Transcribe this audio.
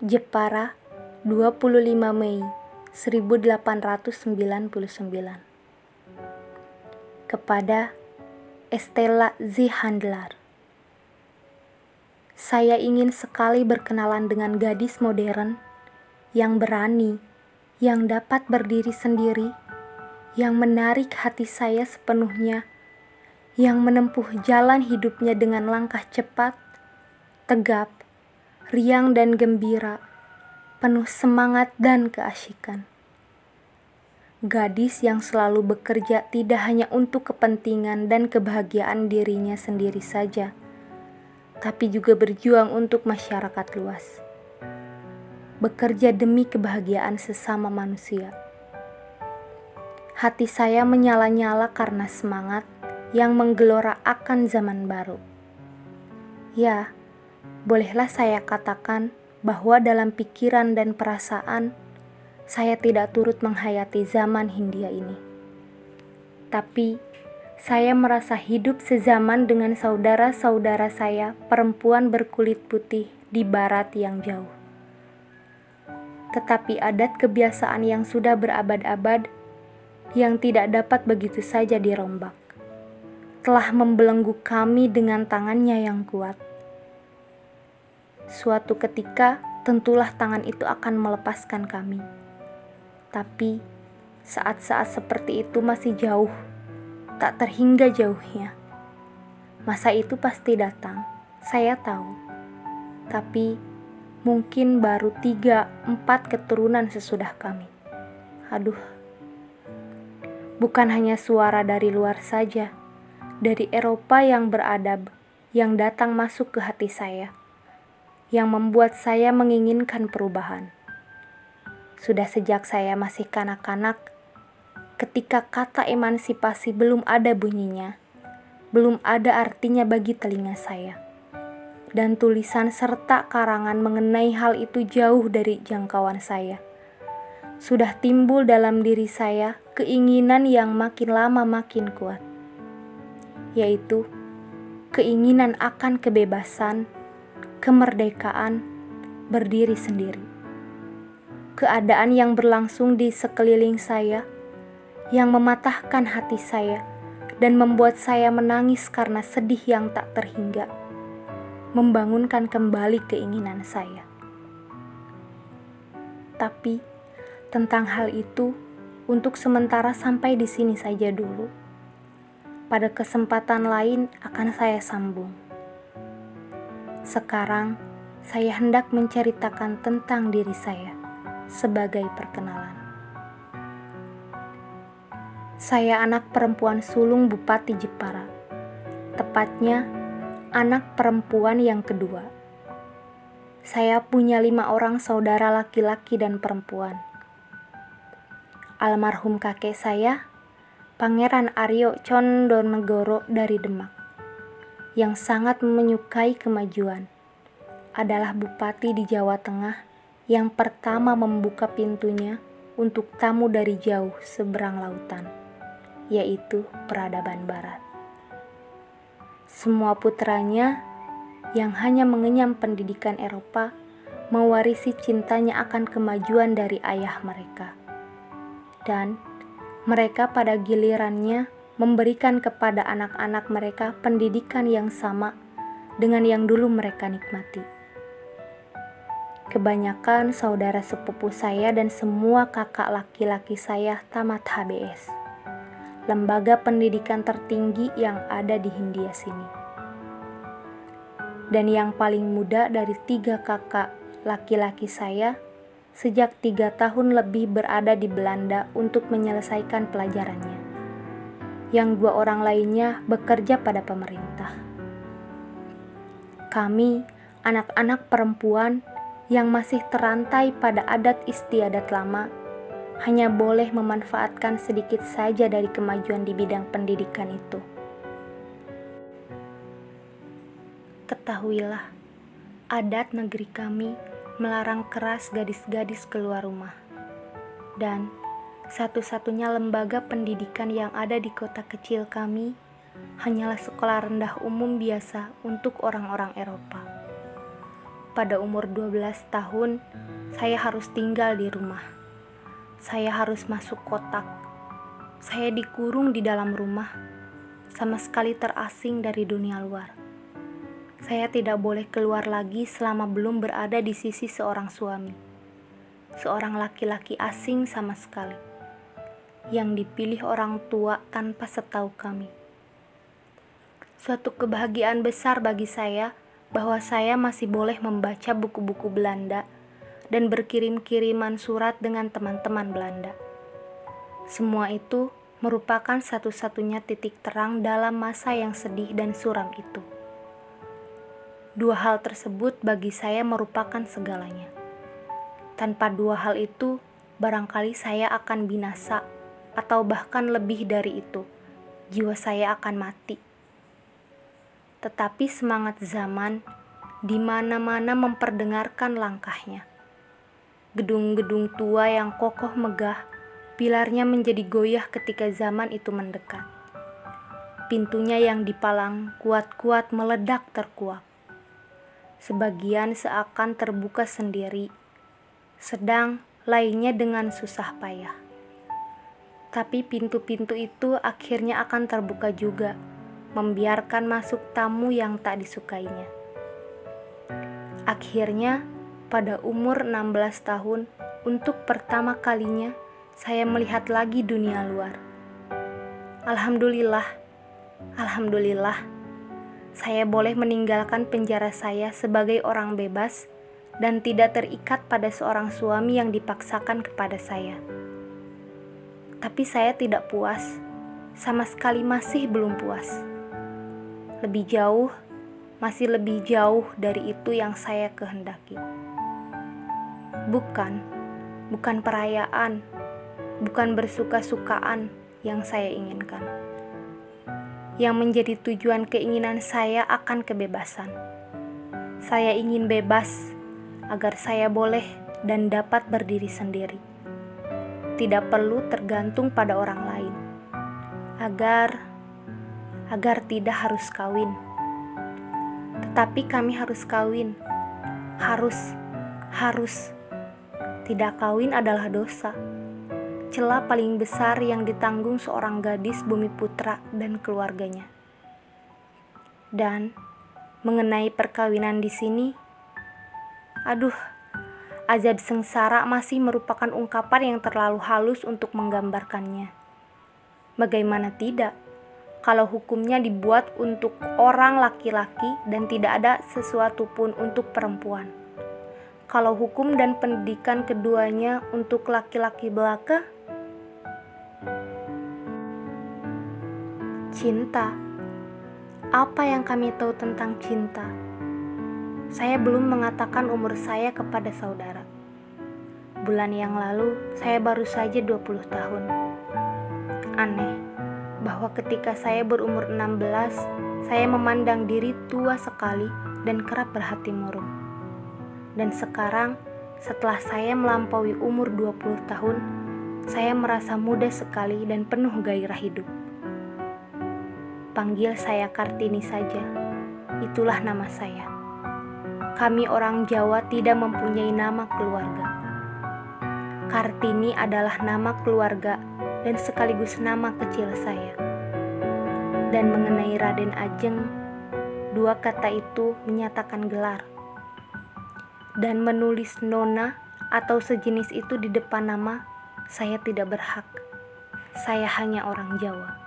Jepara, 25 Mei 1899. Kepada Estella Zihandlar. Saya ingin sekali berkenalan dengan gadis modern yang berani, yang dapat berdiri sendiri, yang menarik hati saya sepenuhnya, yang menempuh jalan hidupnya dengan langkah cepat, tegap, riang dan gembira, penuh semangat dan keasyikan. Gadis yang selalu bekerja tidak hanya untuk kepentingan dan kebahagiaan dirinya sendiri saja, tapi juga berjuang untuk masyarakat luas. Bekerja demi kebahagiaan sesama manusia. Hati saya menyala-nyala karena semangat yang menggelora akan zaman baru. Ya, bolehlah saya katakan bahwa dalam pikiran dan perasaan, saya tidak turut menghayati zaman Hindia ini. Tapi, saya merasa hidup sezaman dengan saudara-saudara saya perempuan berkulit putih di barat yang jauh. Tetapi adat kebiasaan yang sudah berabad-abad, yang tidak dapat begitu saja dirombak, telah membelenggu kami dengan tangannya yang kuat. Suatu ketika, tentulah tangan itu akan melepaskan kami. Tapi, saat-saat seperti itu masih jauh, tak terhingga jauhnya. Masa itu pasti datang, saya tahu. Tapi, mungkin baru 3-4 keturunan sesudah kami. Aduh. Bukan hanya suara dari luar saja, dari Eropa yang beradab, yang datang masuk ke hati saya, yang membuat saya menginginkan perubahan. Sudah sejak saya masih kanak-kanak, ketika kata emansipasi belum ada bunyinya, belum ada artinya bagi telinga saya, dan tulisan serta karangan mengenai hal itu jauh dari jangkauan saya. Sudah timbul dalam diri saya keinginan yang makin lama makin kuat, yaitu keinginan akan kebebasan, kemerdekaan, berdiri sendiri. Keadaan yang berlangsung di sekeliling saya, yang mematahkan hati saya dan membuat saya menangis karena sedih yang tak terhingga, membangunkan kembali keinginan saya. Tapi, tentang hal itu, untuk sementara sampai di sini saja dulu. Pada kesempatan lain akan saya sambung. Sekarang, saya hendak menceritakan tentang diri saya sebagai perkenalan. Saya anak perempuan sulung Bupati Jepara. Tepatnya, anak perempuan yang kedua. Saya punya 5 orang saudara laki-laki dan perempuan. Almarhum kakek saya, Pangeran Aryo Condonegoro dari Demak, yang sangat menyukai kemajuan, adalah bupati di Jawa Tengah yang pertama membuka pintunya untuk tamu dari jauh seberang lautan, yaitu peradaban barat. Semua putranya yang hanya mengenyam pendidikan Eropa mewarisi cintanya akan kemajuan dari ayah mereka. Dan mereka pada gilirannya memberikan kepada anak-anak mereka pendidikan yang sama dengan yang dulu mereka nikmati. Kebanyakan saudara sepupu saya dan semua kakak laki-laki saya tamat HBS, lembaga pendidikan tertinggi yang ada di Hindia sini. Dan yang paling muda dari 3 kakak laki-laki saya, sejak 3 tahun lebih berada di Belanda untuk menyelesaikan pelajarannya. Yang 2 orang lainnya bekerja pada pemerintah. Kami, anak-anak perempuan yang masih terantai pada adat istiadat lama, hanya boleh memanfaatkan sedikit saja dari kemajuan di bidang pendidikan itu. Ketahuilah, adat negeri kami melarang keras gadis-gadis keluar rumah. Dan satu-satunya lembaga pendidikan yang ada di kota kecil kami hanyalah sekolah rendah umum biasa untuk orang-orang Eropa. Pada umur 12 tahun, saya harus tinggal di rumah. Saya harus masuk kotak. Saya dikurung di dalam rumah, sama sekali terasing dari dunia luar. Saya tidak boleh keluar lagi selama belum berada di sisi seorang suami. Seorang laki-laki asing sama sekali, yang dipilih orang tua tanpa setahu kami. Suatu kebahagiaan besar bagi saya bahwa saya masih boleh membaca buku-buku Belanda dan berkirim-kiriman surat dengan teman-teman Belanda. Semua itu merupakan satu-satunya titik terang dalam masa yang sedih dan suram itu. Dua hal tersebut bagi saya merupakan segalanya. Tanpa dua hal itu, barangkali saya akan binasa, atau bahkan lebih dari itu, jiwa saya akan mati. Tetapi semangat zaman di mana-mana memperdengarkan langkahnya. Gedung-gedung tua yang kokoh megah, pilarnya menjadi goyah ketika zaman itu mendekat. Pintunya yang dipalang kuat-kuat meledak terkuak. Sebagian seakan terbuka sendiri, sedang lainnya dengan susah payah. Tapi pintu-pintu itu akhirnya akan terbuka juga, membiarkan masuk tamu yang tak disukainya. Akhirnya, pada umur 16 tahun, untuk pertama kalinya, saya melihat lagi dunia luar. Alhamdulillah, saya boleh meninggalkan penjara saya sebagai orang bebas dan tidak terikat pada seorang suami yang dipaksakan kepada saya. Tapi saya tidak puas, sama sekali masih belum puas. Masih lebih jauh dari itu yang saya kehendaki. Bukan perayaan, bukan bersuka-sukaan yang saya inginkan. Yang menjadi tujuan keinginan saya akan kebebasan. Saya ingin bebas agar saya boleh dan dapat berdiri sendiri. Tidak perlu tergantung pada orang lain. Agar tidak harus kawin. Tetapi kami harus kawin. Harus. Tidak kawin adalah dosa. Celah paling besar yang ditanggung seorang gadis Bumiputra dan keluarganya. Dan mengenai perkawinan di sini, azab sengsara masih merupakan ungkapan yang terlalu halus untuk menggambarkannya. Bagaimana tidak? Kalau hukumnya dibuat untuk orang laki-laki dan tidak ada sesuatu pun untuk perempuan. Kalau hukum dan pendidikan keduanya untuk laki-laki belaka. Cinta. Apa yang kami tahu tentang cinta? Saya belum mengatakan umur saya kepada saudara. Bulan yang lalu, saya baru saja 20 tahun. Aneh, bahwa ketika saya berumur 16, saya memandang diri tua sekali dan kerap berhati murung. Dan sekarang, setelah saya melampaui umur 20 tahun, saya merasa muda sekali dan penuh gairah hidup. Panggil saya Kartini saja, itulah nama saya. Kami orang Jawa tidak mempunyai nama keluarga. Kartini adalah nama keluarga dan sekaligus nama kecil saya. Dan mengenai Raden Ajeng, dua kata itu menyatakan gelar. Dan menulis Nona atau sejenis itu di depan nama, saya tidak berhak. Saya hanya orang Jawa.